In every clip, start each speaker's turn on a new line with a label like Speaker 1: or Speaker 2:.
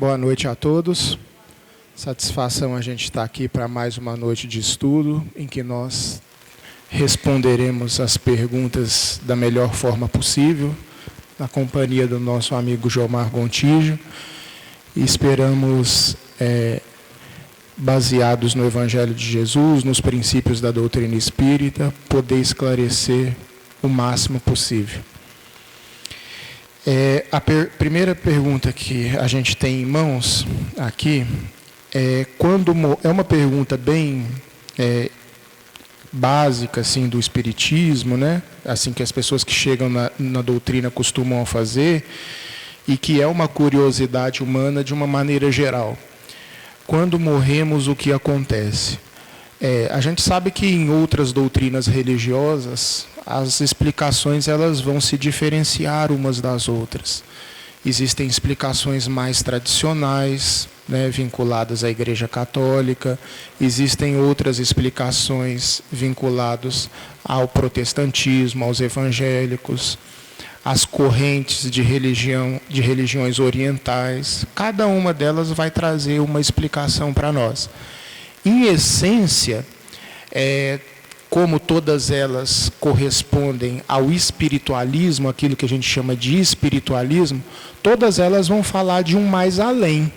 Speaker 1: Boa noite a todos. Satisfação a gente estar aqui para mais uma noite de estudo, em que nós responderemos as perguntas da melhor forma possível, na companhia do nosso amigo Jomar Gontijo, e esperamos, baseados no Evangelho de Jesus, nos princípios da doutrina espírita, poder esclarecer o máximo possível. A primeira pergunta que a gente tem em mãos aqui é uma pergunta bem básica assim, do espiritismo, né? Assim que as pessoas que chegam na doutrina costumam fazer, e que é uma curiosidade humana de uma maneira geral. Quando morremos, o que acontece? A gente sabe que em outras doutrinas religiosas as explicações elas vão se diferenciar umas das outras. Existem explicações mais tradicionais, né, vinculadas à Igreja Católica, existem outras explicações vinculadas ao protestantismo, aos evangélicos, às correntes de religiões orientais. Cada uma delas vai trazer uma explicação para nós. Em essência, como todas elas correspondem ao espiritualismo, aquilo que a gente chama de espiritualismo, todas elas vão falar de um mais além,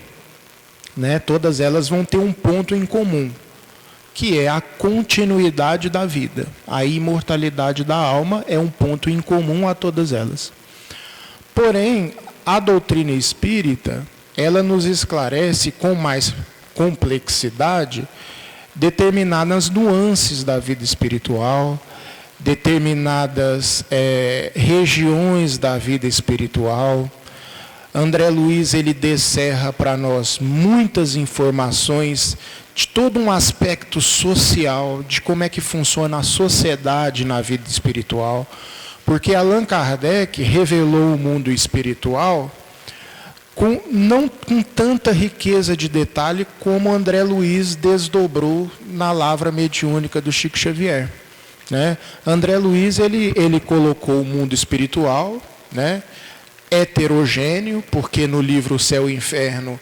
Speaker 1: né? Todas elas vão ter um ponto em comum, que é a continuidade da vida. A imortalidade da alma é um ponto em comum a todas elas. Porém, a doutrina espírita, ela nos esclarece com mais complexidade determinadas nuances da vida espiritual, determinadas regiões da vida espiritual. André Luiz, ele descerra para nós muitas informações de todo um aspecto social, de como é que funciona a sociedade na vida espiritual, porque Allan Kardec revelou o mundo espiritual não com tanta riqueza de detalhe como André Luiz desdobrou na lavra mediúnica do Chico Xavier, né? André Luiz ele colocou o mundo espiritual, né, heterogêneo, porque no livro O Céu e o Inferno,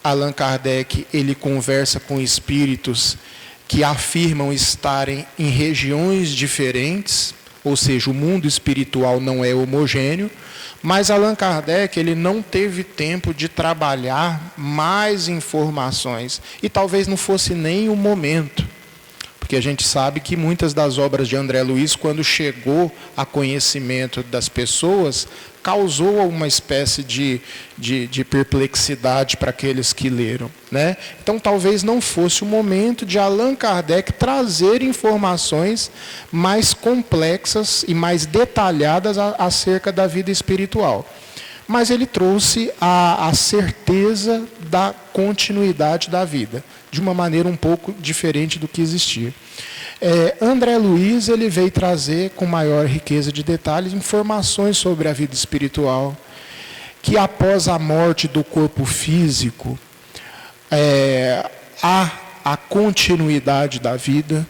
Speaker 1: Allan Kardec ele conversa com espíritos que afirmam estarem em regiões diferentes, ou seja, o mundo espiritual não é homogêneo. Mas Allan Kardec ele não teve tempo de trabalhar mais informações, e talvez não fosse nem o momento, porque a gente sabe que muitas das obras de André Luiz, quando chegou a conhecimento das pessoas, causou uma espécie de perplexidade para aqueles que leram, né? Então talvez não fosse o momento de Allan Kardec trazer informações mais complexas e mais detalhadas acerca da vida espiritual. Mas ele trouxe a certeza da continuidade da vida, de uma maneira um pouco diferente do que existia. André Luiz ele veio trazer com maior riqueza de detalhes informações sobre a vida espiritual, que após a morte do corpo físico há a continuidade da vida,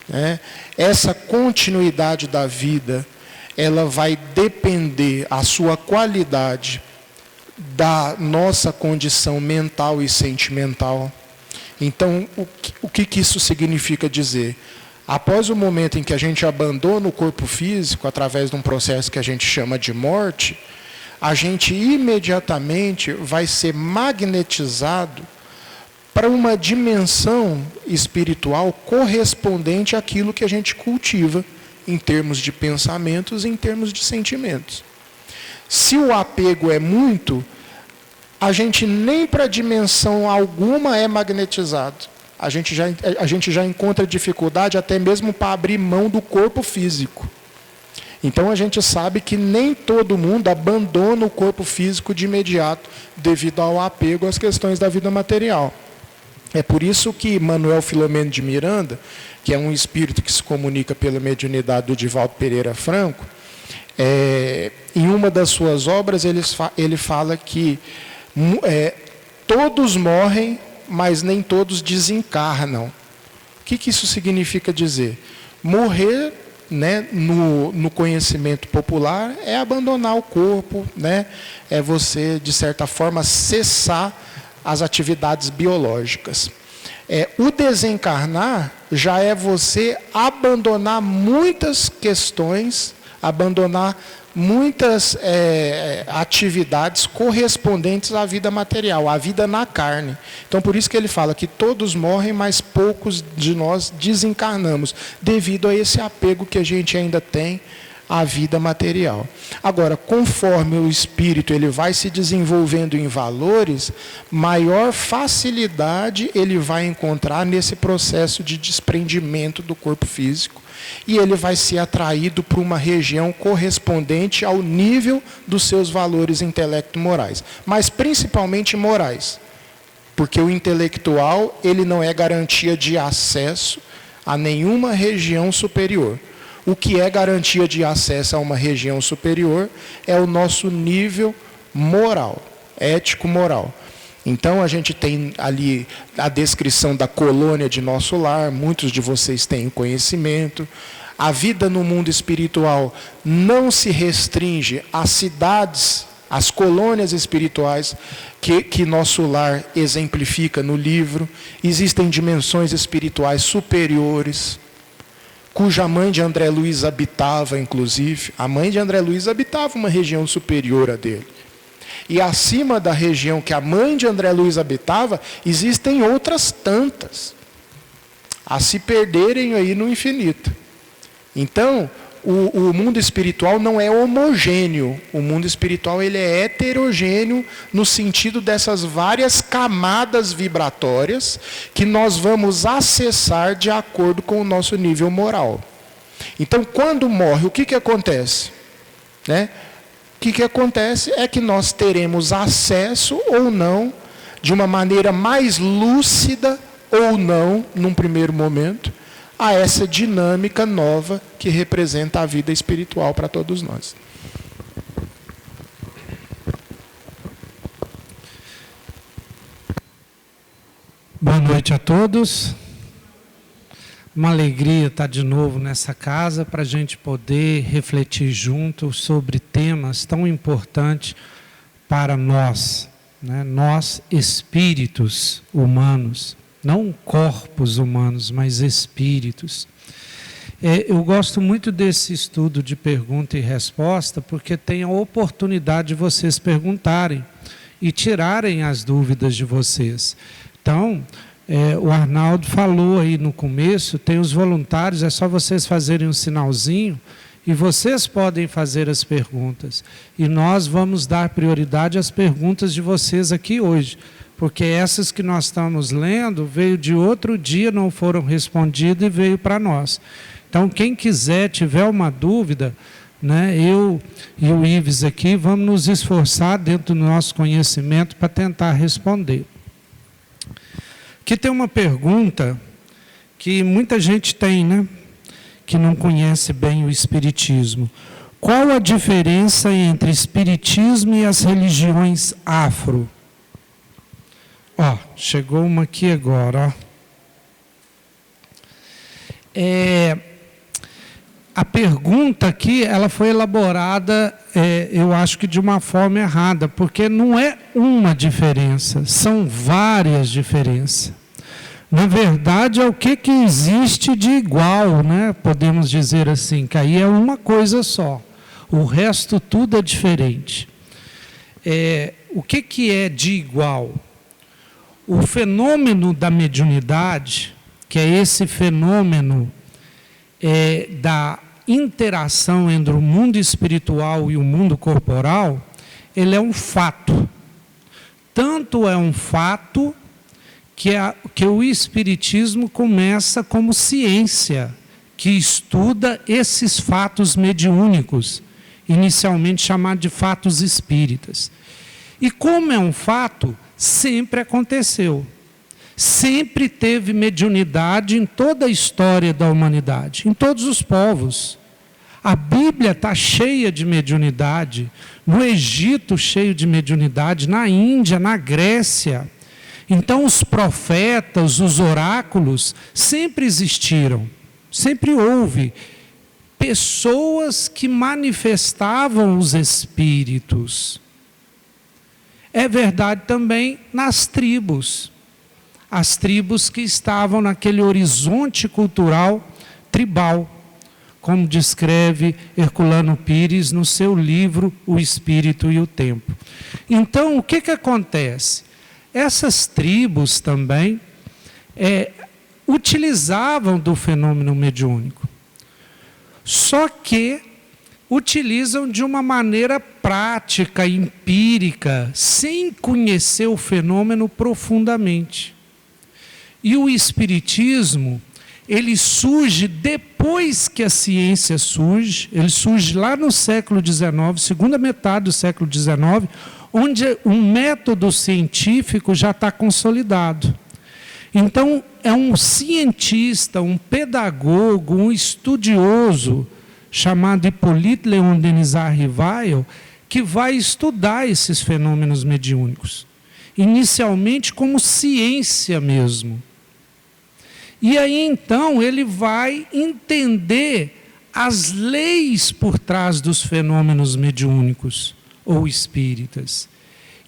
Speaker 1: né? Essa continuidade da vida ela vai depender a sua qualidade da nossa condição mental e sentimental. Então, o que isso significa dizer? Após o momento em que a gente abandona o corpo físico, através de um processo que a gente chama de morte, a gente imediatamente vai ser magnetizado para uma dimensão espiritual correspondente àquilo que a gente cultiva, em termos de pensamentos e em termos de sentimentos. Se o apego é muito, a gente nem para dimensão alguma é magnetizado. A gente já encontra dificuldade até mesmo para abrir mão do corpo físico. Então a gente sabe que nem todo mundo abandona o corpo físico de imediato, devido ao apego às questões da vida material. É por isso que Manuel Filomeno de Miranda, que é um espírito que se comunica pela mediunidade do Divaldo Pereira Franco, em uma das suas obras ele fala que todos morrem, mas nem todos desencarnam. O que isso significa dizer? Morrer né, no conhecimento popular, é abandonar o corpo, né, é você, de certa forma, cessar as atividades biológicas. O desencarnar já é você abandonar muitas questões, abandonar muitas atividades correspondentes à vida material, à vida na carne. Então, por isso que ele fala que todos morrem, mas poucos de nós desencarnamos, devido a esse apego que a gente ainda tem à vida material. Agora, conforme o espírito ele vai se desenvolvendo em valores, maior facilidade ele vai encontrar nesse processo de desprendimento do corpo físico, e ele vai ser atraído para uma região correspondente ao nível dos seus valores intelecto-morais, mas principalmente morais, porque o intelectual ele não é garantia de acesso a nenhuma região superior. O que é garantia de acesso a uma região superior é o nosso nível moral, ético-moral. Então, a gente tem ali a descrição da colônia de nosso lar, muitos de vocês têm conhecimento. A vida no mundo espiritual não se restringe às cidades, às colônias espirituais que nosso lar exemplifica no livro. Existem dimensões espirituais superiores, cuja mãe de André Luiz habitava, inclusive. A mãe de André Luiz habitava uma região superior a dele. E acima da região que a mãe de André Luiz habitava, existem outras tantas, a se perderem aí no infinito. Então, o mundo espiritual não é homogêneo. O mundo espiritual ele é heterogêneo no sentido dessas várias camadas vibratórias que nós vamos acessar de acordo com o nosso nível moral. Então, quando morre, o que acontece? Né? O que acontece é que nós teremos acesso ou não, de uma maneira mais lúcida ou não, num primeiro momento, a essa dinâmica nova que representa a vida espiritual para todos nós.
Speaker 2: Boa noite a todos. Uma alegria estar de novo nessa casa para a gente poder refletir junto sobre temas tão importantes para nós, né? Nós, espíritos humanos. Não corpos humanos, mas espíritos. Eu gosto muito desse estudo de pergunta e resposta, porque tem a oportunidade de vocês perguntarem e tirarem as dúvidas de vocês. Então, o Arnaldo falou aí no começo, tem os voluntários, é só vocês fazerem um sinalzinho e vocês podem fazer as perguntas. E nós vamos dar prioridade às perguntas de vocês aqui hoje. Porque essas que nós estamos lendo, veio de outro dia, não foram respondidas e veio para nós. Então, quem quiser, tiver uma dúvida, né, eu e o Ives aqui, vamos nos esforçar dentro do nosso conhecimento para tentar responder. Aqui tem uma pergunta que muita gente tem, né, que não conhece bem o Espiritismo. Qual a diferença entre Espiritismo e as religiões afro? Ó, chegou uma aqui agora. A pergunta aqui, ela foi elaborada, eu acho que de uma forma errada, porque não é uma diferença, são várias diferenças. Na verdade, é o que existe de igual, né? Podemos dizer assim, que aí é uma coisa só. O resto tudo é diferente. O que é de igual? O fenômeno da mediunidade, que é esse fenômeno da interação entre o mundo espiritual e o mundo corporal, ele é um fato. Tanto é um fato que o Espiritismo começa como ciência, que estuda esses fatos mediúnicos, inicialmente chamado de fatos espíritas. E como é um fato, sempre aconteceu. Sempre teve mediunidade em toda a história da humanidade, em todos os povos. A Bíblia está cheia de mediunidade, no Egito cheio de mediunidade, na Índia, na Grécia. Então os profetas, os oráculos, sempre existiram, sempre houve pessoas que manifestavam os espíritos. É verdade também nas tribos. As tribos que estavam naquele horizonte cultural tribal, como descreve Herculano Pires no seu livro O Espírito e o Tempo. Então, o que acontece? Essas tribos também utilizavam do fenômeno mediúnico, só que utilizam de uma maneira prática, empírica, sem conhecer o fenômeno profundamente. E o espiritismo, ele surge depois que a ciência surge, ele surge lá no século XIX, segunda metade do século XIX, onde um método científico já está consolidado. Então, é um cientista, um pedagogo, um estudioso, chamado Hippolyte Léon Denisard Rivail, que vai estudar esses fenômenos mediúnicos, inicialmente como ciência mesmo. E aí, então, ele vai entender as leis por trás dos fenômenos mediúnicos ou espíritas.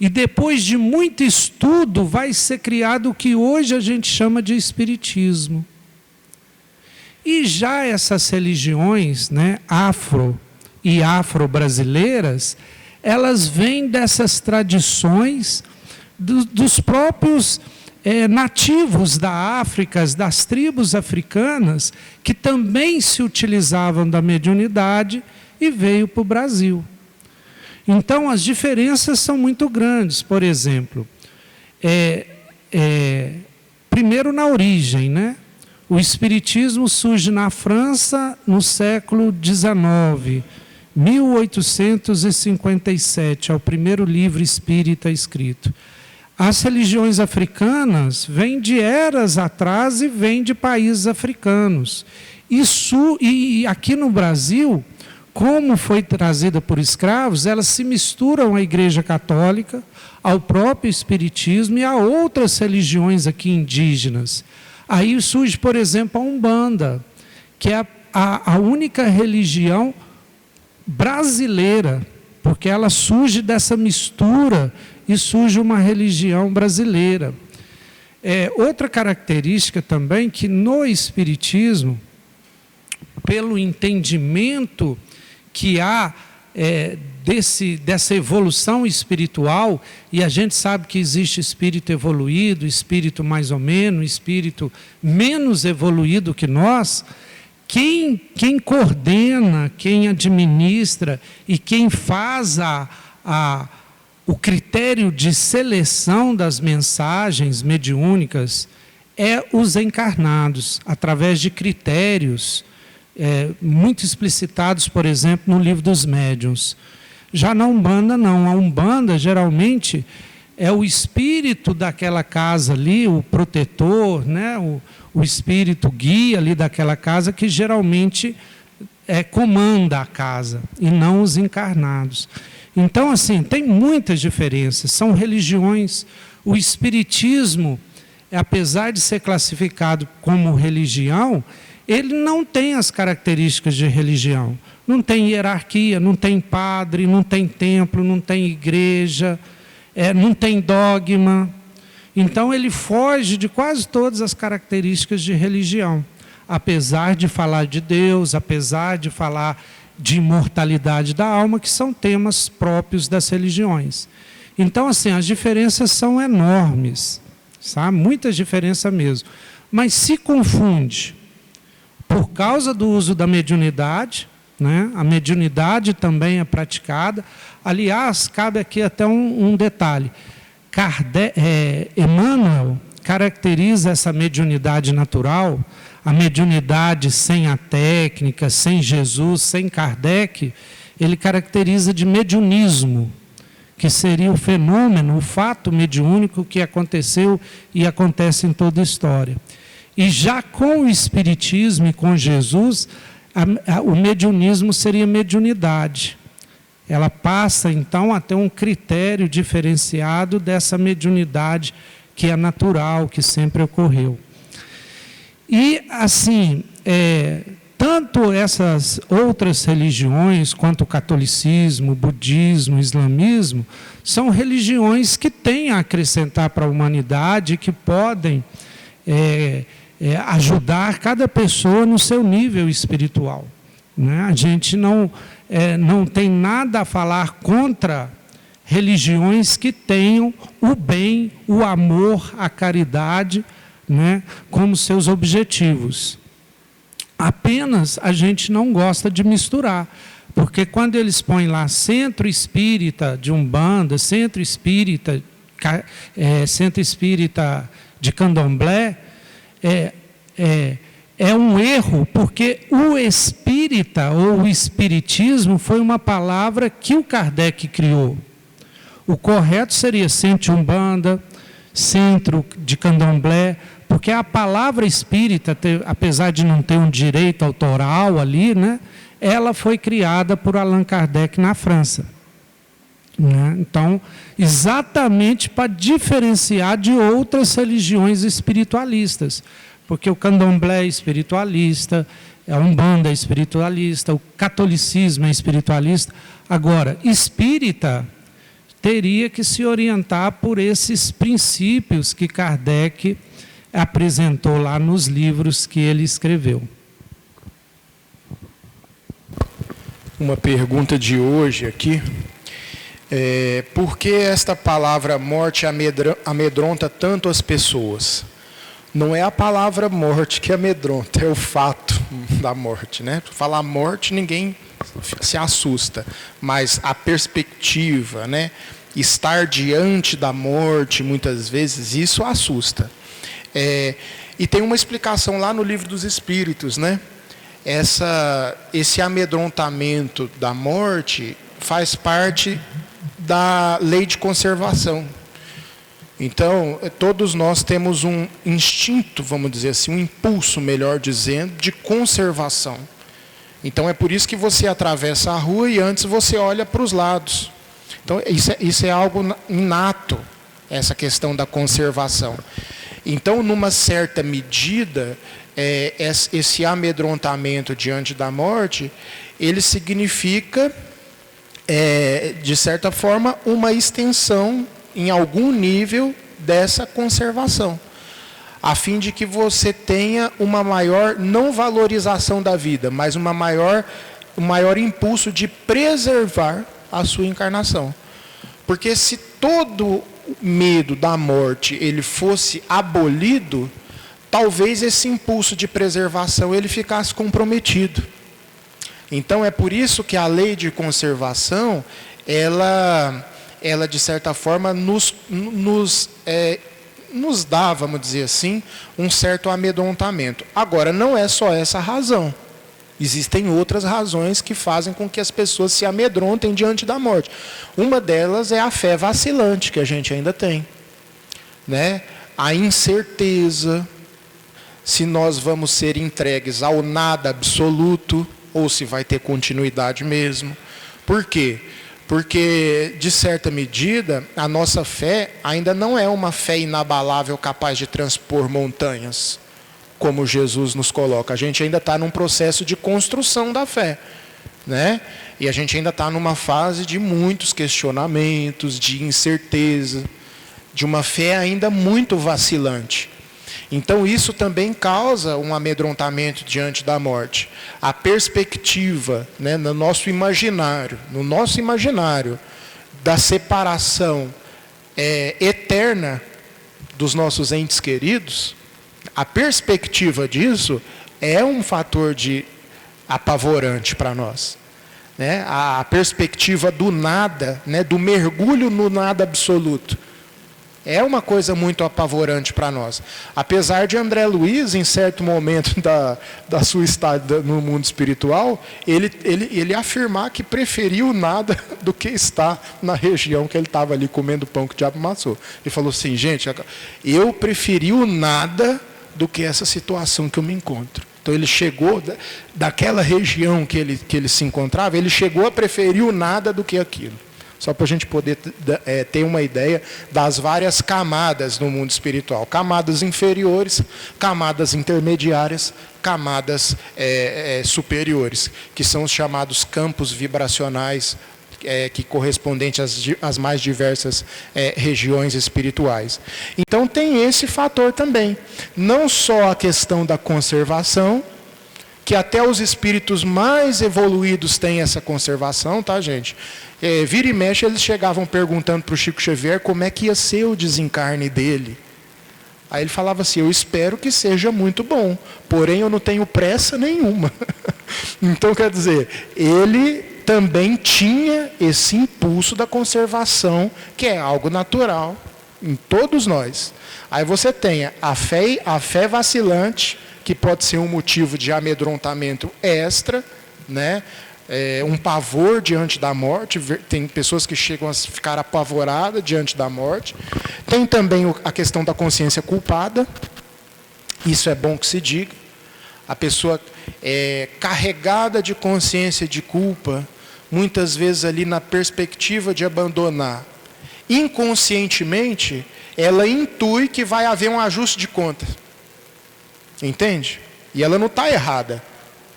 Speaker 2: E depois de muito estudo, vai ser criado o que hoje a gente chama de espiritismo. E já essas religiões, né, afro e afro-brasileiras, elas vêm dessas tradições dos próprios nativos da África, das tribos africanas, que também se utilizavam da mediunidade e veio para o Brasil. Então, as diferenças são muito grandes. Por exemplo, primeiro na origem, né? O espiritismo surge na França no século XIX, 1857, é o primeiro livro espírita escrito. As religiões africanas vêm de eras atrás e vêm de países africanos. E aqui no Brasil, como foi trazida por escravos, elas se misturam à Igreja Católica, ao próprio Espiritismo e a outras religiões aqui indígenas. Aí surge, por exemplo, a Umbanda, que é a única religião brasileira, porque ela surge dessa mistura e surge uma religião brasileira. Outra característica também, que no Espiritismo, pelo entendimento que há dessa evolução espiritual, e a gente sabe que existe espírito evoluído, espírito mais ou menos, espírito menos evoluído que nós, quem coordena, quem administra e quem faz o critério de seleção das mensagens mediúnicas os encarnados, através de critérios muito explicitados, por exemplo, no Livro dos Médiuns. Já na Umbanda, não. A Umbanda, geralmente, é o espírito daquela casa ali, o protetor, né? o espírito guia ali daquela casa, que geralmente comanda a casa, e não os encarnados. Então, assim, tem muitas diferenças, são religiões. O espiritismo, apesar de ser classificado como religião, ele não tem as características de religião. Não tem hierarquia, não tem padre, não tem templo, não tem igreja, não tem dogma. Então, ele foge de quase todas as características de religião. Apesar de falar de Deus, apesar de falar de imortalidade da alma, que são temas próprios das religiões. Então, assim, as diferenças são enormes, sabe? Muitas diferenças mesmo. Mas se confunde por causa do uso da mediunidade, né? A mediunidade também é praticada. Aliás, cabe aqui até um detalhe. Emmanuel caracteriza essa mediunidade natural, a mediunidade sem a técnica, sem Jesus, sem Kardec, ele caracteriza de mediunismo, que seria o fenômeno, o fato mediúnico que aconteceu e acontece em toda a história. E já com o Espiritismo e com Jesus, o mediunismo seria mediunidade. Ela passa, então, a ter um critério diferenciado dessa mediunidade que é natural, que sempre ocorreu. E, assim, tanto essas outras religiões, quanto o catolicismo, o budismo, o islamismo, são religiões que têm a acrescentar para a humanidade, que podem ajudar cada pessoa no seu nível espiritual, né? A gente não tem nada a falar contra religiões que tenham o bem, o amor, a caridade, né, como seus objetivos. Apenas a gente não gosta de misturar, porque quando eles põem lá centro espírita de Umbanda, centro espírita de Candomblé, é um erro, porque o espírita ou o espiritismo foi uma palavra que o Kardec criou. O correto seria centro de Umbanda, centro de Candomblé, porque a palavra espírita, apesar de não ter um direito autoral ali, né, ela foi criada por Allan Kardec na França, né? Então, exatamente para diferenciar de outras religiões espiritualistas, porque o Candomblé é espiritualista, a Umbanda é espiritualista, o catolicismo é espiritualista. Agora, espírita teria que se orientar por esses princípios que Kardec apresentou lá nos livros que ele escreveu.
Speaker 1: Uma pergunta de hoje aqui. Por que esta palavra morte amedronta tanto as pessoas? Não é a palavra morte que amedronta, é o fato da morte, né? Falar morte, ninguém se assusta, mas a perspectiva, né? Estar diante da morte, muitas vezes, isso assusta. E tem uma explicação lá no Livro dos Espíritos, né? Esse amedrontamento da morte faz parte da lei de conservação. Então, todos nós temos um instinto, vamos dizer assim, um impulso, melhor dizendo, de conservação. Então, é por isso que você atravessa a rua e antes você olha para os lados. Então, isso é algo inato, essa questão da conservação. Então, numa certa medida, esse amedrontamento diante da morte, ele significa, de certa forma, uma extensão, em algum nível, dessa conservação, a fim de que você tenha uma maior, não valorização da vida, mas um maior impulso de preservar a sua encarnação. Porque se todo medo da morte ele fosse abolido, talvez esse impulso de preservação ele ficasse comprometido. Então é por isso que a lei de conservação, ela de certa forma nos dá, vamos dizer assim, um certo amedrontamento. Agora, não é só essa razão. Existem outras razões que fazem com que as pessoas se amedrontem diante da morte. Uma delas é a fé vacilante que a gente ainda tem, né? A incerteza se nós vamos ser entregues ao nada absoluto ou se vai ter continuidade mesmo. Por quê? Porque, de certa medida, a nossa fé ainda não é uma fé inabalável capaz de transpor montanhas, como Jesus nos coloca. A gente ainda está num processo de construção da fé, né? E a gente ainda está numa fase de muitos questionamentos, de incerteza, de uma fé ainda muito vacilante. Então isso também causa um amedrontamento diante da morte. A perspectiva, né, no nosso imaginário da separação eterna dos nossos entes queridos, a perspectiva disso é um fator apavorante para nós, né? A perspectiva do nada, né, do mergulho no nada absoluto, é uma coisa muito apavorante para nós. Apesar de André Luiz, em certo momento da sua estada no mundo espiritual, ele afirmar que preferiu nada do que estar na região que ele estava ali comendo pão que o diabo amassou. Ele falou assim, gente, eu preferi o nada do que essa situação que eu me encontro. Então ele chegou, daquela região que ele se encontrava, ele chegou a preferir o nada do que aquilo. Só para a gente poder ter uma ideia das várias camadas no mundo espiritual. Camadas inferiores, camadas intermediárias, camadas superiores, que são os chamados campos vibracionais, que correspondentes às mais diversas regiões espirituais. Então tem esse fator também. Não só a questão da conservação, que até os espíritos mais evoluídos têm essa conservação, tá, gente? Vira e mexe, eles chegavam perguntando para o Chico Xavier como é que ia ser o desencarne dele. Aí ele falava assim, eu espero que seja muito bom, porém eu não tenho pressa nenhuma. Então, quer dizer, ele também tinha esse impulso da conservação, que é algo natural em todos nós. Aí você tem a fé vacilante, que pode ser um motivo de amedrontamento extra, né? Um pavor diante da morte. Tem pessoas que chegam a ficar apavoradas diante da morte. Tem também a questão da consciência culpada. Isso é bom que se diga. A pessoa é carregada de consciência de culpa, muitas vezes ali na perspectiva de abandonar. Inconscientemente, ela intui que vai haver um ajuste de contas. Entende? E ela não está errada.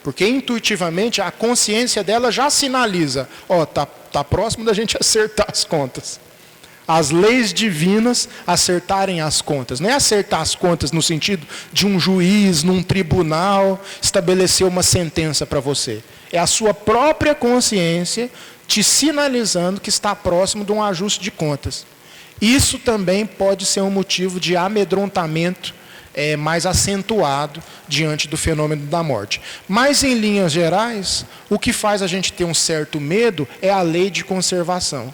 Speaker 1: Porque intuitivamente a consciência dela já sinaliza, tá próximo da gente acertar as contas. As leis divinas acertarem as contas. Não é acertar as contas no sentido de um juiz, num tribunal, estabelecer uma sentença para você. É a sua própria consciência te sinalizando que está próximo de um ajuste de contas. Isso também pode ser um motivo de amedrontamento mais acentuado diante do fenômeno da morte. Mas, em linhas gerais, o que faz a gente ter um certo medo é a lei de conservação,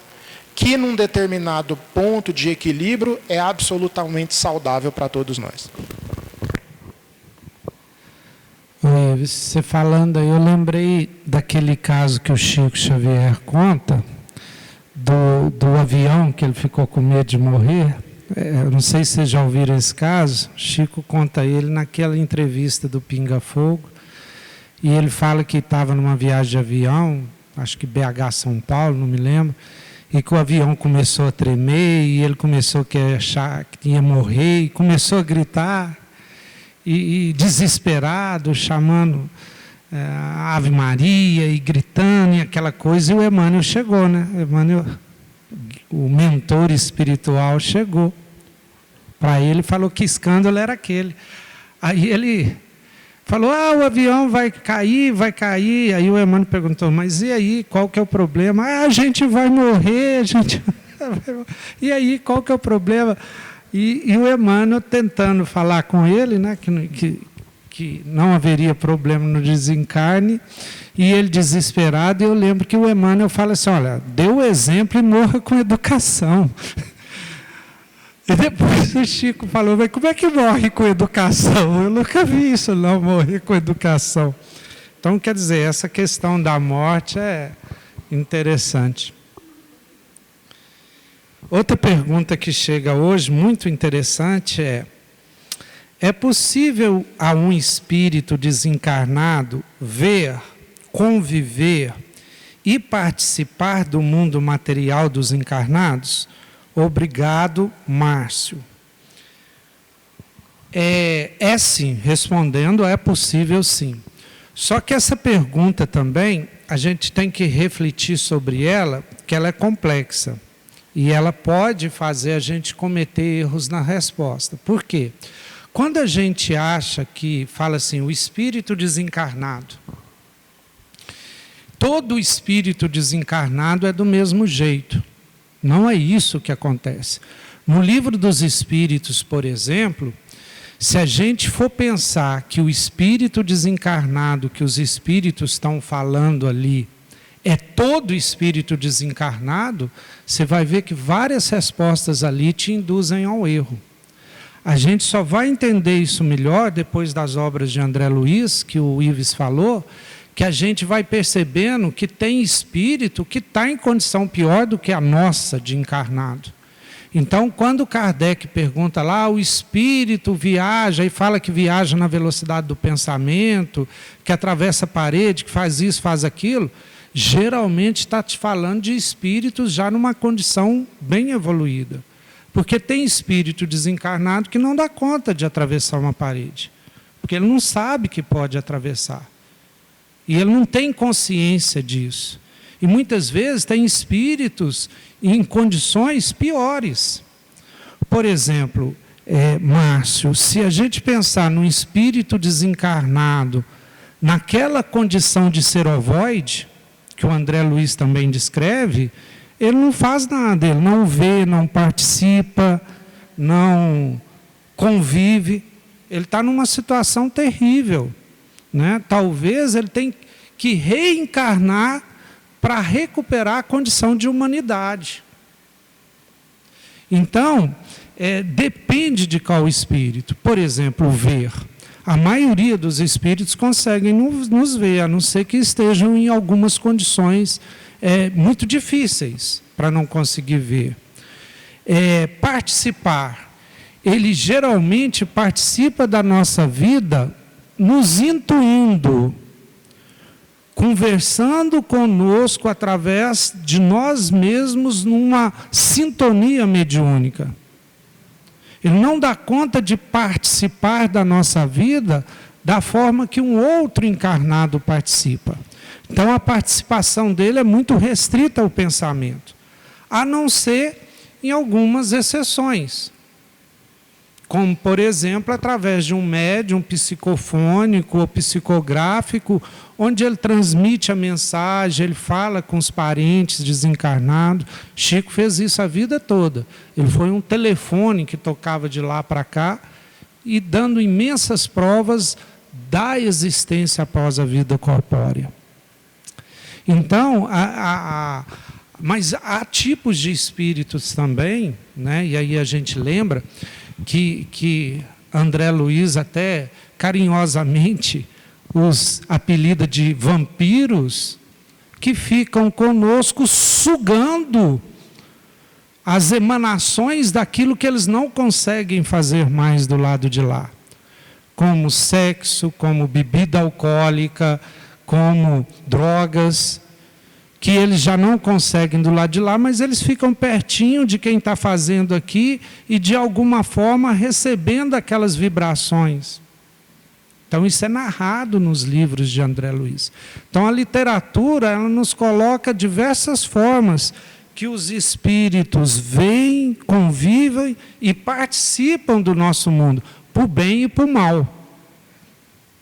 Speaker 1: que num determinado ponto de equilíbrio é absolutamente saudável para todos nós.
Speaker 2: Você falando aí, eu lembrei daquele caso que o Chico Xavier conta, do avião que ele ficou com medo de morrer. Eu não sei se vocês já ouviram esse caso. Chico conta ele naquela entrevista do Pinga Fogo, e ele fala que estava numa viagem de avião, acho que BH São Paulo, não me lembro, e que o avião começou a tremer, e ele começou a achar que ia morrer, e começou a gritar, e desesperado, chamando a Ave Maria, e gritando, e aquela coisa, e o Emmanuel chegou, né? O mentor espiritual chegou para ele e falou que escândalo era aquele. Aí ele falou, o avião vai cair. Aí o Emmanuel perguntou, mas e aí, qual que é o problema? A gente vai morrer, E aí, qual que é o problema? E o Emmanuel tentando falar com ele, né, que não haveria problema no desencarne, e ele desesperado, e eu lembro que o Emmanuel fala assim, olha, dê o exemplo e morra com educação. E depois o Chico falou, mas como é que morre com educação? Eu nunca vi isso não, morrer com educação. Então, quer dizer, essa questão da morte é interessante. Outra pergunta que chega hoje, muito interessante, é possível a um espírito desencarnado ver, conviver e participar do mundo material dos encarnados? Obrigado, Márcio. Sim, respondendo, é possível sim. Só que essa pergunta também, a gente tem que refletir sobre ela, que ela é complexa. E ela pode fazer a gente cometer erros na resposta. Por quê? Quando a gente acha que, fala assim, o espírito desencarnado, todo espírito desencarnado é do mesmo jeito. Não é isso que acontece. No Livro dos Espíritos, por exemplo, se a gente for pensar que o espírito desencarnado que os espíritos estão falando ali é todo espírito desencarnado, você vai ver que várias respostas ali te induzem ao erro. A gente só vai entender isso melhor depois das obras de André Luiz, que o Ives falou, que a gente vai percebendo que tem espírito que está em condição pior do que a nossa de encarnado. Então, quando Kardec pergunta lá, o espírito viaja e fala que viaja na velocidade do pensamento, que atravessa a parede, que faz isso, faz aquilo, geralmente está te falando de espíritos já numa condição bem evoluída. Porque tem espírito desencarnado que não dá conta de atravessar uma parede. Porque ele não sabe que pode atravessar. E ele não tem consciência disso. E muitas vezes tem espíritos em condições piores. Por exemplo, Márcio, se a gente pensar num espírito desencarnado, naquela condição de ser ovoide, que o André Luiz também descreve, ele não faz nada, ele não vê, não participa, não convive. Ele está numa situação terrível, né? Talvez ele tenha que reencarnar para recuperar a condição de humanidade. Então, depende de qual espírito. Por exemplo, ver. A maioria dos espíritos conseguem nos ver, a não ser que estejam em algumas condições muito difíceis para não conseguir ver. Participar. Ele geralmente participa da nossa vida nos intuindo, conversando conosco através de nós mesmos numa sintonia mediúnica. Ele não dá conta de participar da nossa vida da forma que um outro encarnado participa. Então a participação dele é muito restrita ao pensamento, a não ser em algumas exceções. Como, por exemplo, através de um médium psicofônico ou psicográfico, onde ele transmite a mensagem, ele fala com os parentes desencarnados. Chico fez isso a vida toda. Ele foi um telefone que tocava de lá para cá e dando imensas provas da existência após a vida corpórea. Então, mas há tipos de espíritos também, né? E aí a gente lembra que André Luiz até carinhosamente os apelida de vampiros, que ficam conosco sugando as emanações daquilo que eles não conseguem fazer mais do lado de lá. Como sexo, como bebida alcoólica, como drogas, que eles já não conseguem do lado de lá, mas eles ficam pertinho de quem está fazendo aqui e de alguma forma recebendo aquelas vibrações. Então isso é narrado nos livros de André Luiz. Então a literatura, ela nos coloca diversas formas que os espíritos veem, convivem e participam do nosso mundo, por bem e por mal.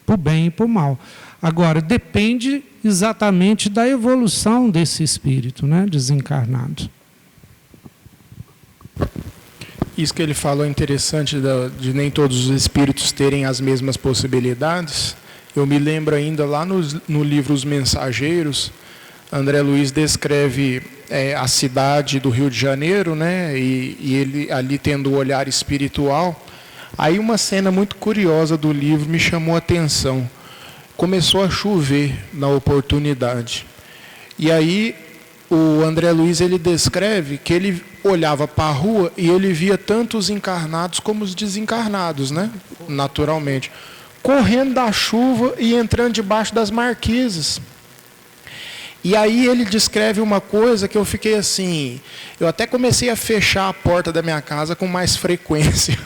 Speaker 2: Por bem e por mal. Agora, depende exatamente da evolução desse espírito, né, desencarnado.
Speaker 1: Isso que ele falou é interessante, de nem todos os espíritos terem as mesmas possibilidades. Eu me lembro ainda lá no livro Os Mensageiros, André Luiz descreve a cidade do Rio de Janeiro, né, e ele ali tendo o olhar espiritual. Aí uma cena muito curiosa do livro me chamou a atenção. Começou a chover na oportunidade. E aí o André Luiz ele descreve que ele olhava para a rua e ele via tanto os encarnados como os desencarnados, né? Naturalmente. Correndo da chuva e entrando debaixo das marquises. E aí ele descreve uma coisa que eu fiquei assim, eu até comecei a fechar a porta da minha casa com mais frequência,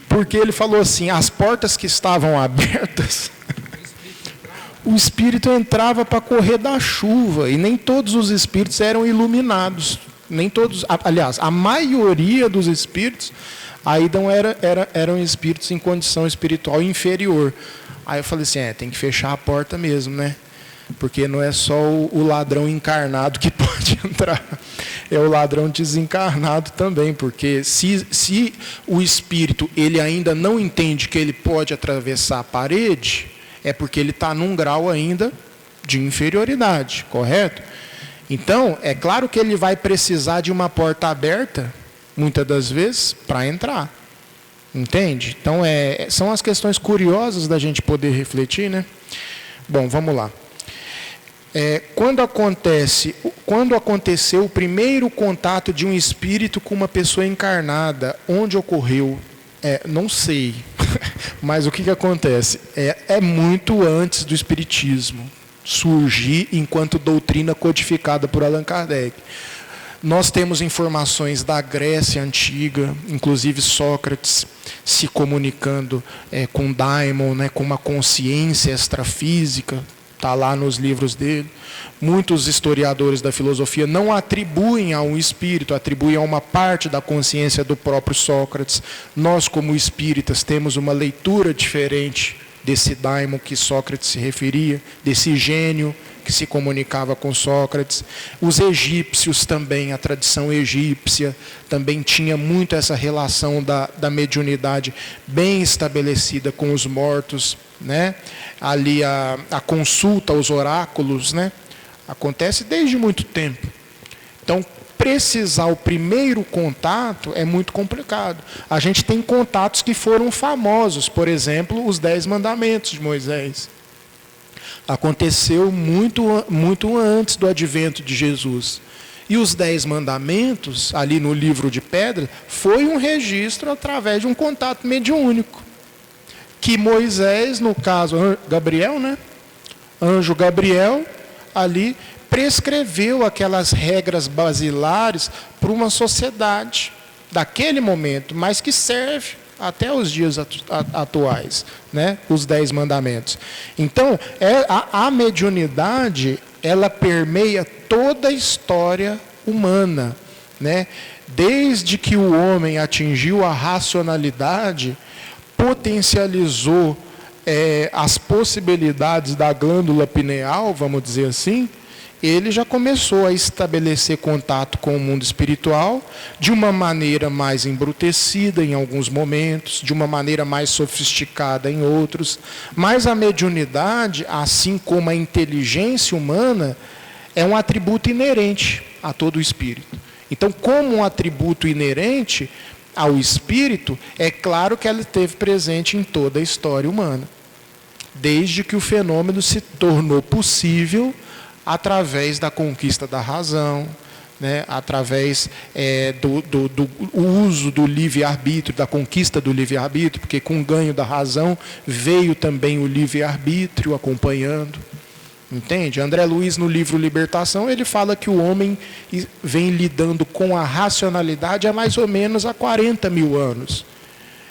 Speaker 1: porque ele falou assim, as portas que estavam abertas, o espírito entrava para correr da chuva, e nem todos os espíritos eram iluminados, nem todos, aliás, a maioria dos espíritos aí não eram espíritos em condição espiritual inferior. Aí eu falei assim, tem que fechar a porta mesmo, né? Porque não é só o ladrão encarnado que pode entrar, é o ladrão desencarnado também, porque se o espírito ele ainda não entende que ele pode atravessar a parede, é porque ele está num grau ainda de inferioridade, correto? Então, é claro que ele vai precisar de uma porta aberta, muitas das vezes, para entrar, entende? Então, são as questões curiosas da gente poder refletir, né? Bom, vamos lá. Quando aconteceu o primeiro contato de um espírito com uma pessoa encarnada, onde ocorreu? Não sei, mas o que acontece? É muito antes do espiritismo, surgir enquanto doutrina codificada por Allan Kardec. Nós temos informações da Grécia Antiga, inclusive Sócrates se comunicando com Daimon, né, com uma consciência extrafísica, está lá nos livros dele. Muitos historiadores da filosofia não atribuem a um espírito, atribuem a uma parte da consciência do próprio Sócrates. Nós, como espíritas, temos uma leitura diferente desse daimon que Sócrates se referia, desse gênio que se comunicava com Sócrates. Os egípcios também, a tradição egípcia também tinha muito essa relação da mediunidade bem estabelecida com os mortos, né? Ali a consulta aos oráculos, né? Acontece desde muito tempo. Então, precisar o primeiro contato é muito complicado. A gente tem contatos que foram famosos, por exemplo, os 10 mandamentos de Moisés. Aconteceu muito antes do advento de Jesus. E os 10 mandamentos, ali no livro de pedra, foi um registro através de um contato mediúnico. Que Moisés, no caso, Gabriel, né? Anjo Gabriel, ali prescreveu aquelas regras basilares para uma sociedade daquele momento, mas que serve até os dias atuais, né? Os 10 mandamentos. Então, a mediunidade, ela permeia toda a história humana, né? Desde que o homem atingiu a racionalidade, potencializou as possibilidades da glândula pineal, vamos dizer assim, ele já começou a estabelecer contato com o mundo espiritual de uma maneira mais embrutecida em alguns momentos, de uma maneira mais sofisticada em outros. Mas a mediunidade, assim como a inteligência humana, é um atributo inerente a todo o espírito. Então, como um atributo inerente ao espírito, é claro que ela esteve presente em toda a história humana, desde que o fenômeno se tornou possível através da conquista da razão, né, através do uso do livre-arbítrio, da conquista do livre-arbítrio, porque com o ganho da razão veio também o livre-arbítrio acompanhando. Entende? André Luiz, no livro Libertação, ele fala que o homem vem lidando com a racionalidade há mais ou menos há 40 mil anos,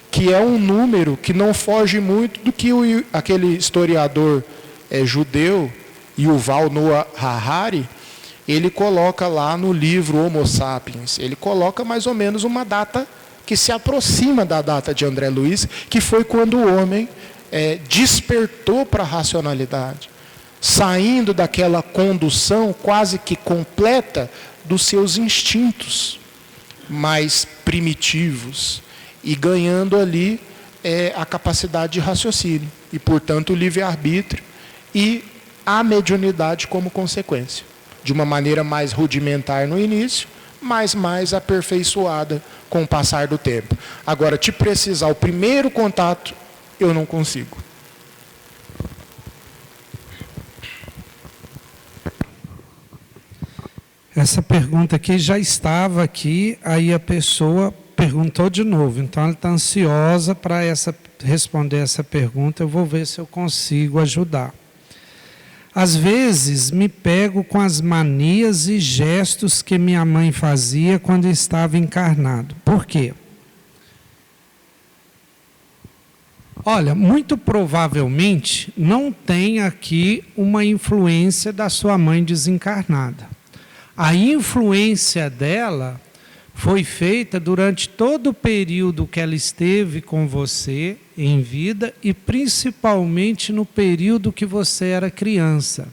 Speaker 1: que é um número que não foge muito do que aquele historiador judeu, Yuval Noah Harari, ele coloca lá no livro Homo Sapiens, ele coloca mais ou menos uma data que se aproxima da data de André Luiz, que foi quando o homem despertou para a racionalidade, saindo daquela condução quase que completa dos seus instintos mais primitivos e ganhando ali a capacidade de raciocínio e, portanto, o livre-arbítrio e a mediunidade como consequência, de uma maneira mais rudimentar no início, mas mais aperfeiçoada com o passar do tempo. Agora, te precisar o primeiro contato, eu não consigo.
Speaker 2: Essa pergunta aqui já estava aqui, aí a pessoa perguntou de novo, então ela está ansiosa para responder essa pergunta, eu vou ver se eu consigo ajudar. Às vezes me pego com as manias e gestos que minha mãe fazia quando estava encarnado. Por quê? Olha, muito provavelmente não tem aqui uma influência da sua mãe desencarnada. A influência dela foi feita durante todo o período que ela esteve com você em vida e principalmente no período que você era criança.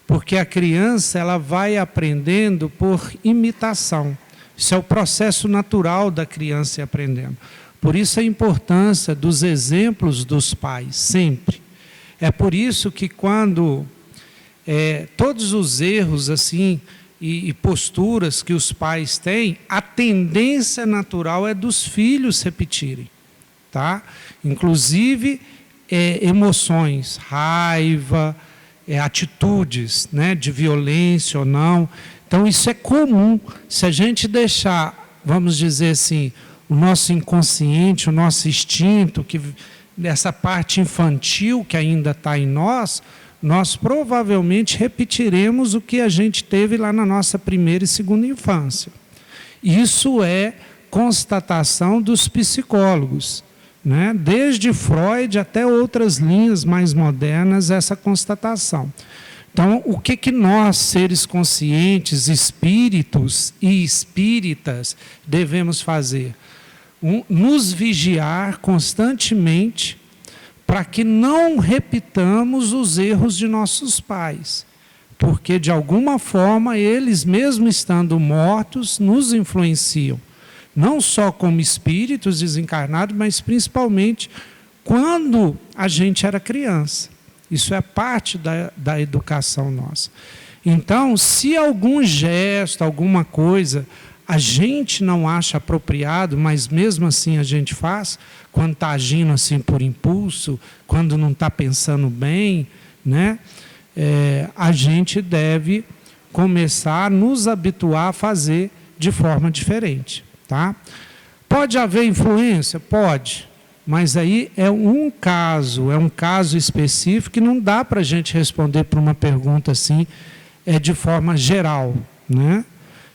Speaker 2: Porque a criança ela vai aprendendo por imitação. Isso é o processo natural da criança ir aprendendo. Por isso a importância dos exemplos dos pais, sempre. É por isso que quando todos os erros assim e posturas que os pais têm, a tendência natural é dos filhos repetirem, tá? Inclusive emoções, raiva, atitudes, né, de violência ou não. Então isso é comum. Se a gente deixar, vamos dizer assim, o nosso inconsciente, o nosso instinto, essa parte infantil que ainda está em nós, nós provavelmente repetiremos o que a gente teve lá na nossa primeira e segunda infância. Isso é constatação dos psicólogos, né? Desde Freud até outras linhas mais modernas, essa constatação. Então, o que nós, seres conscientes, espíritos e espíritas, devemos fazer? Nos vigiar constantemente para que não repitamos os erros de nossos pais. Porque, de alguma forma, eles, mesmo estando mortos, nos influenciam. Não só como espíritos desencarnados, mas principalmente quando a gente era criança. Isso é parte da educação nossa. Então, se algum gesto, alguma coisa, a gente não acha apropriado, mas mesmo assim a gente faz, quando está agindo assim por impulso, quando não está pensando bem, né? A gente deve começar a nos habituar a fazer de forma diferente. Tá? Pode haver influência? Pode. Mas aí é um caso específico que não dá para a gente responder para uma pergunta assim, de forma geral, né?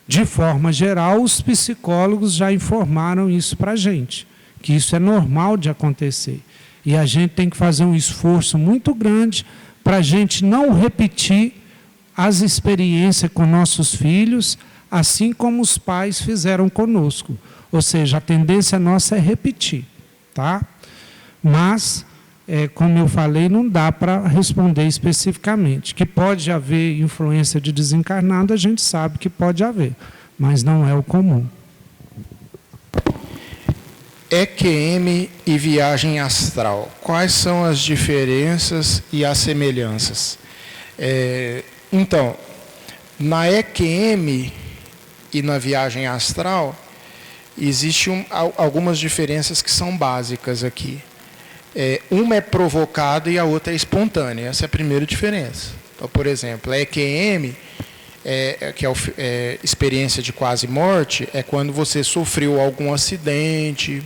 Speaker 2: De forma geral, os psicólogos já informaram isso para a gente, que isso é normal de acontecer. E a gente tem que fazer um esforço muito grande para a gente não repetir as experiências com nossos filhos, assim como os pais fizeram conosco. Ou seja, a tendência nossa é repetir. Tá? Mas, como eu falei, não dá para responder especificamente. Que pode haver influência de desencarnado, a gente sabe que pode haver, mas não é o comum.
Speaker 1: EQM e viagem astral. Quais são as diferenças e as semelhanças? Então, na EQM e na viagem astral, existem algumas diferenças que são básicas aqui. Uma é provocada e a outra é espontânea. Essa é a primeira diferença. Então, por exemplo, a EQM, que é experiência de quase morte, é quando você sofreu algum acidente,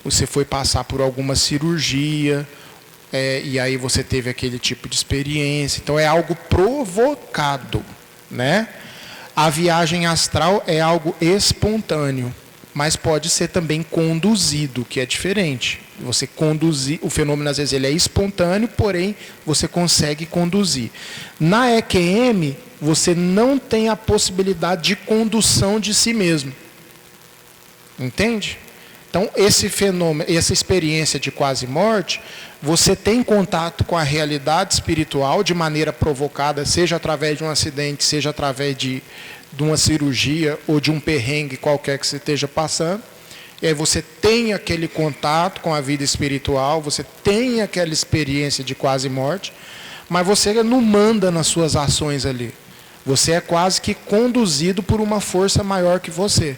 Speaker 1: você foi passar por alguma cirurgia, e aí você teve aquele tipo de experiência. Então, é algo provocado, né? A viagem astral é algo espontâneo, mas pode ser também conduzido, que é diferente. Você conduzir, o fenômeno às vezes ele é espontâneo, porém você consegue conduzir. Na EQM, você não tem a possibilidade de condução de si mesmo. Entende? Então, esse fenômeno, essa experiência de quase morte, você tem contato com a realidade espiritual de maneira provocada, seja através de um acidente, seja através de uma cirurgia ou de um perrengue qualquer que você esteja passando. E aí você tem aquele contato com a vida espiritual, você tem aquela experiência de quase morte, mas você não manda nas suas ações ali. Você é quase que conduzido por uma força maior que você.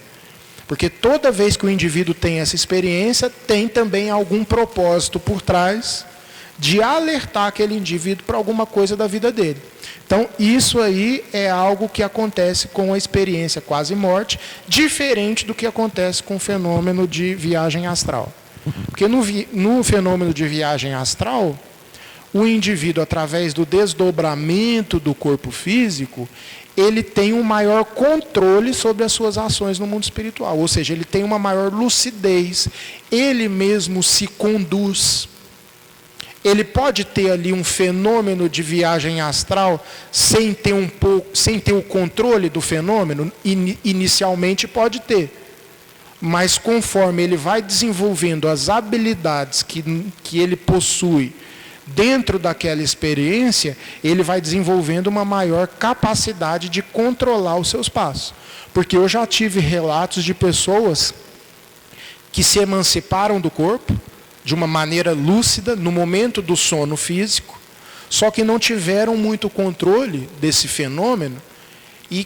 Speaker 1: Porque toda vez que o indivíduo tem essa experiência, tem também algum propósito por trás de alertar aquele indivíduo para alguma coisa da vida dele. Então, isso aí é algo que acontece com a experiência quase morte, diferente do que acontece com o fenômeno de viagem astral. Porque no fenômeno de viagem astral, o indivíduo, através do desdobramento do corpo físico, ele tem um maior controle sobre as suas ações no mundo espiritual. Ou seja, ele tem uma maior lucidez, ele mesmo se conduz. Ele pode ter ali um fenômeno de viagem astral sem ter o controle do fenômeno, inicialmente pode ter. Mas conforme ele vai desenvolvendo as habilidades que ele possui dentro daquela experiência, ele vai desenvolvendo uma maior capacidade de controlar os seus passos. Porque eu já tive relatos de pessoas que se emanciparam do corpo de uma maneira lúcida, no momento do sono físico, só que não tiveram muito controle desse fenômeno e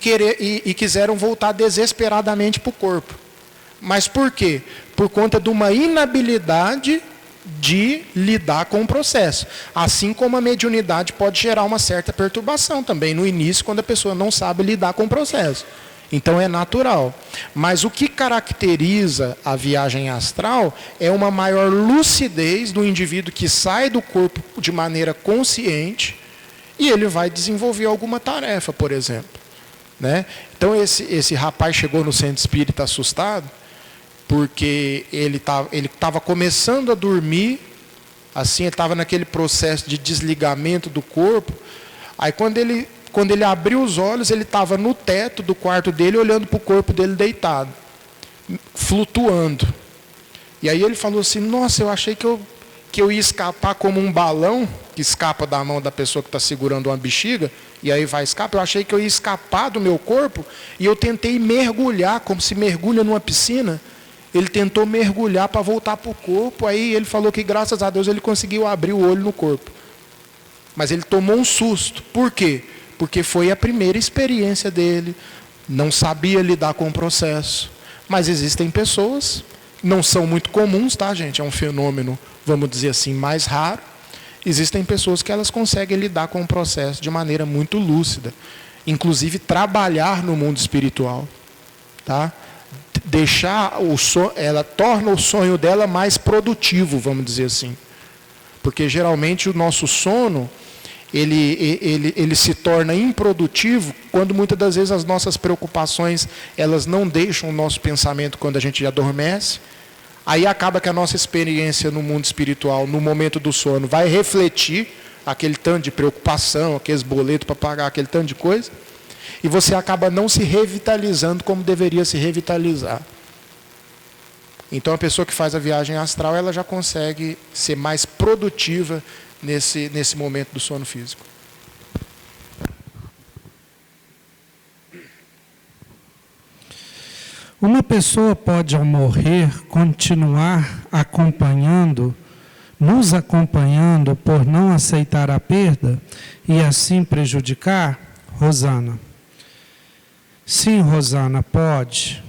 Speaker 1: quiseram voltar desesperadamente para o corpo. Mas por quê? Por conta de uma inabilidade de lidar com o processo. Assim como a mediunidade pode gerar uma certa perturbação também no início, quando a pessoa não sabe lidar com o processo. Então é natural. Mas o que caracteriza a viagem astral é uma maior lucidez do indivíduo que sai do corpo de maneira consciente e ele vai desenvolver alguma tarefa, por exemplo, né? Então esse rapaz chegou no centro espírita assustado, porque ele estava começando a dormir, assim, ele estava naquele processo de desligamento do corpo. Aí quando ele abriu os olhos, ele estava no teto do quarto dele, olhando para o corpo dele deitado, flutuando. E aí ele falou assim: nossa, eu achei que eu ia escapar como um balão que escapa da mão da pessoa que está segurando uma bexiga, e aí vai escapar. Eu achei que eu ia escapar do meu corpo, e eu tentei mergulhar, como se mergulha numa piscina. Ele tentou mergulhar para voltar para o corpo. Aí ele falou que, graças a Deus, ele conseguiu abrir o olho no corpo. Mas ele tomou um susto. Por quê? Porque foi a primeira experiência dele, não sabia lidar com o processo. Mas existem pessoas, não são muito comuns, tá, gente? É um fenômeno, vamos dizer assim, mais raro. Existem pessoas que elas conseguem lidar com o processo de maneira muito lúcida, inclusive trabalhar no mundo espiritual, tá? Ela torna o sonho dela mais produtivo, vamos dizer assim, porque geralmente o nosso sono ele se torna improdutivo quando muitas das vezes as nossas preocupações elas não deixam o nosso pensamento quando a gente adormece. Aí acaba que a nossa experiência no mundo espiritual, no momento do sono, vai refletir aquele tanto de preocupação, aqueles boletos para pagar, aquele tanto de coisa, e você acaba não se revitalizando como deveria se revitalizar. Então a pessoa que faz a viagem astral, ela já consegue ser mais produtiva nesse momento do sono físico.
Speaker 2: Uma pessoa pode, ao morrer, continuar nos acompanhando por não aceitar a perda e assim prejudicar? Rosana. Sim, Rosana, pode.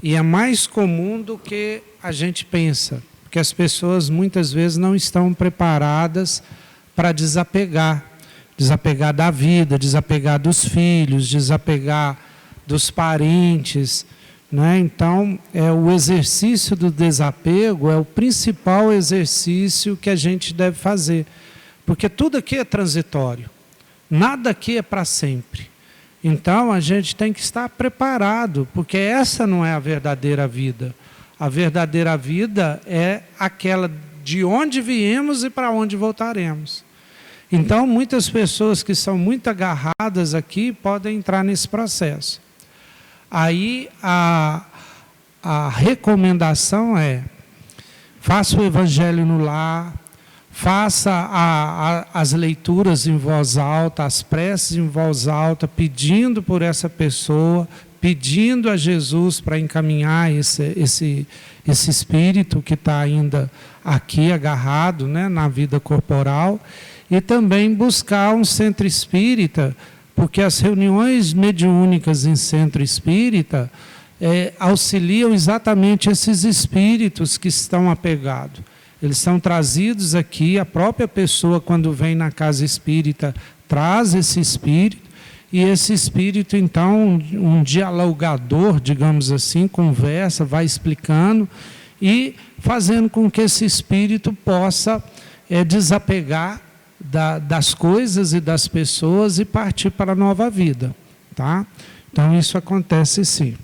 Speaker 2: E é mais comum do que a gente pensa, porque as pessoas muitas vezes não estão preparadas para desapegar da vida, desapegar dos filhos, desapegar dos parentes, né? Então, o exercício do desapego é o principal exercício que a gente deve fazer, porque tudo aqui é transitório, nada aqui é para sempre. Então, a gente tem que estar preparado, porque essa não é a verdadeira vida. A verdadeira vida é aquela de onde viemos e para onde voltaremos. Então, muitas pessoas que são muito agarradas aqui podem entrar nesse processo. Aí, a recomendação é: faça o evangelho no lar, faça as leituras em voz alta, as preces em voz alta, pedindo por essa pessoa, pedindo a Jesus para encaminhar esse espírito que está ainda aqui agarrado, né, na vida corporal, e também buscar um centro espírita, porque as reuniões mediúnicas em centro espírita auxiliam exatamente esses espíritos que estão apegados. Eles são trazidos aqui, a própria pessoa, quando vem na casa espírita, traz esse espírito, e esse espírito, então, um dialogador, digamos assim, conversa, vai explicando e fazendo com que esse espírito possa desapegar das coisas e das pessoas e partir para a nova vida, tá? Então, isso acontece sim.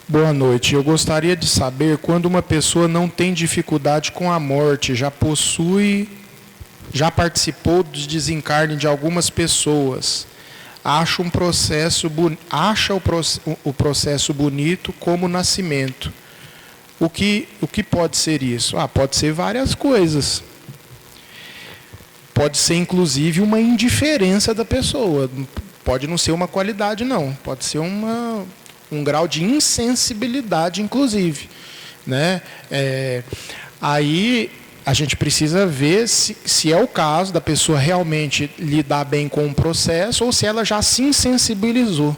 Speaker 1: Boa noite. Eu gostaria de saber quando uma pessoa não tem dificuldade com a morte, já participou do desencarne de algumas pessoas, acha o processo bonito como nascimento. O que pode ser isso? Pode ser várias coisas. Pode ser, inclusive, uma indiferença da pessoa. Pode não ser uma qualidade, não. Pode ser um grau de insensibilidade, inclusive, né? Aí a gente precisa ver se é o caso da pessoa realmente lidar bem com o processo ou se ela já se insensibilizou.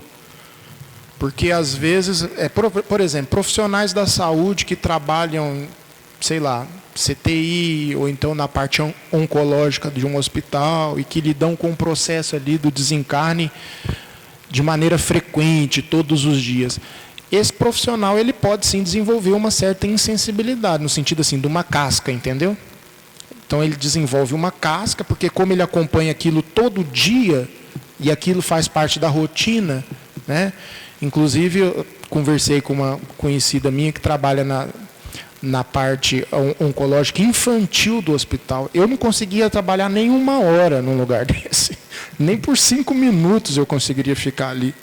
Speaker 1: Porque, às vezes, por exemplo, profissionais da saúde que trabalham, sei lá, CTI, ou então na parte oncológica de um hospital, e que lidam com o processo ali do desencarne de maneira frequente, todos os dias. Esse profissional, ele pode sim desenvolver uma certa insensibilidade, no sentido assim, de uma casca, entendeu? Então ele desenvolve uma casca, porque como ele acompanha aquilo todo dia, e aquilo faz parte da rotina, né? Inclusive eu conversei com uma conhecida minha que trabalha na parte oncológica infantil do hospital. Eu não conseguia trabalhar nem 1 hora num lugar desse. Nem por 5 minutos eu conseguiria ficar ali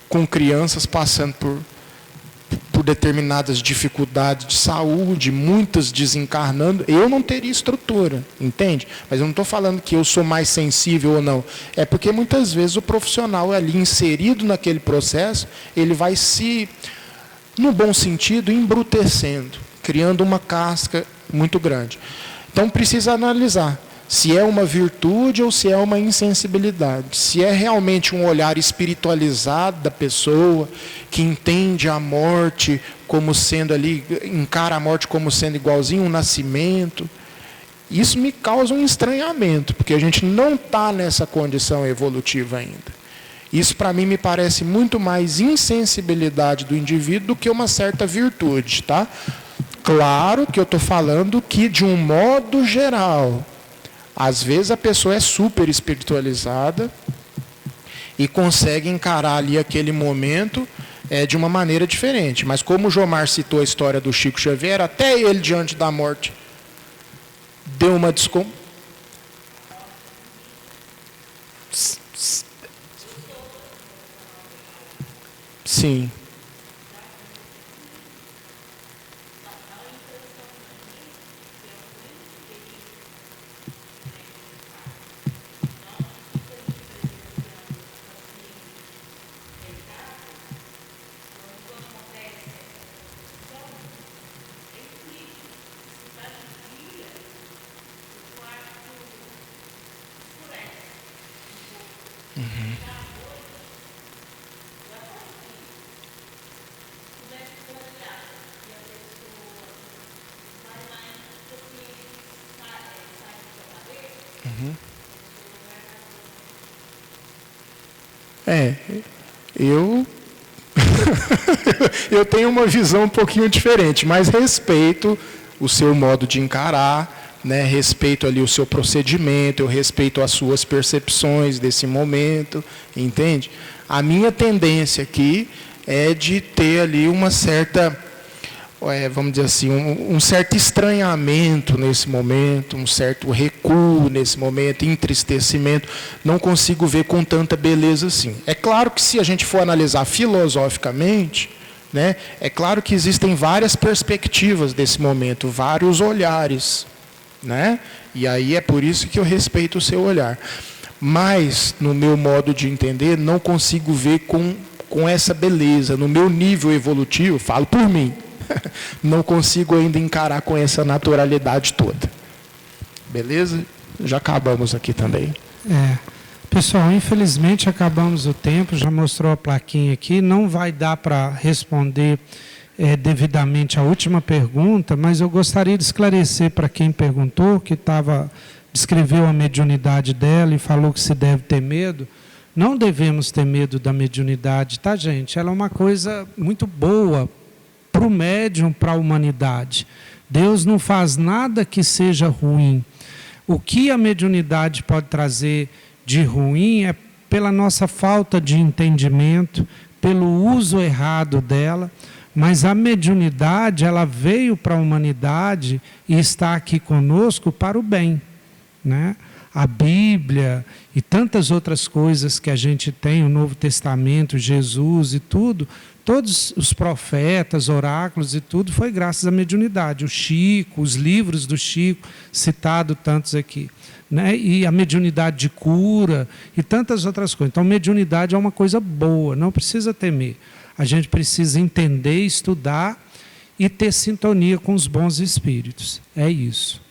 Speaker 1: com crianças passando por determinadas dificuldades de saúde, muitas desencarnando. Eu não teria estrutura, entende? Mas eu não estou falando que eu sou mais sensível ou não. É porque muitas vezes o profissional ali inserido naquele processo, ele vai se, no bom sentido, embrutecendo, criando uma casca muito grande. Então precisa analisar se é uma virtude ou se é uma insensibilidade. Se é realmente um olhar espiritualizado da pessoa, que entende a morte como sendo ali, encara a morte como sendo igualzinho um nascimento. Isso me causa um estranhamento, porque a gente não está nessa condição evolutiva ainda. Isso para mim me parece muito mais insensibilidade do indivíduo do que uma certa virtude, tá? Claro que eu estou falando que de um modo geral, às vezes a pessoa é super espiritualizada e consegue encarar ali aquele momento de uma maneira diferente. Mas como o Jomar citou a história do Chico Xavier, até ele diante da morte deu uma Sim. Eu tenho uma visão um pouquinho diferente, mas respeito o seu modo de encarar, né? Respeito ali o seu procedimento, eu respeito as suas percepções desse momento, entende? A minha tendência aqui é de ter ali uma certa, vamos dizer assim, um certo estranhamento nesse momento, um certo recuo nesse momento, entristecimento. Não consigo ver com tanta beleza assim. É claro que se a gente for analisar filosoficamente, né, é claro que existem várias perspectivas desse momento, vários olhares, né? E aí é por isso que eu respeito o seu olhar. Mas, no meu modo de entender, não consigo ver com essa beleza. No meu nível evolutivo, falo por mim, não consigo ainda encarar com essa naturalidade toda. Beleza? Já acabamos aqui também.
Speaker 2: Pessoal, infelizmente acabamos o tempo, já mostrou a plaquinha aqui, não vai dar para responder devidamente a última pergunta, mas eu gostaria de esclarecer para quem perguntou, que descreveu a mediunidade dela e falou que se deve ter medo. Não devemos ter medo da mediunidade, tá, gente? Ela é uma coisa muito boa para o médium, para a humanidade. Deus não faz nada que seja ruim. O que a mediunidade pode trazer de ruim é pela nossa falta de entendimento, pelo uso errado dela, mas a mediunidade, ela veio para a humanidade e está aqui conosco para o bem, né? A Bíblia e tantas outras coisas que a gente tem, o Novo Testamento, Jesus e tudo, todos os profetas, oráculos e tudo, foi graças à mediunidade. O Chico, os livros do Chico, citado tantos aqui, né? E a mediunidade de cura e tantas outras coisas. Então, mediunidade é uma coisa boa, não precisa temer. A gente precisa entender, estudar e ter sintonia com os bons espíritos. É isso.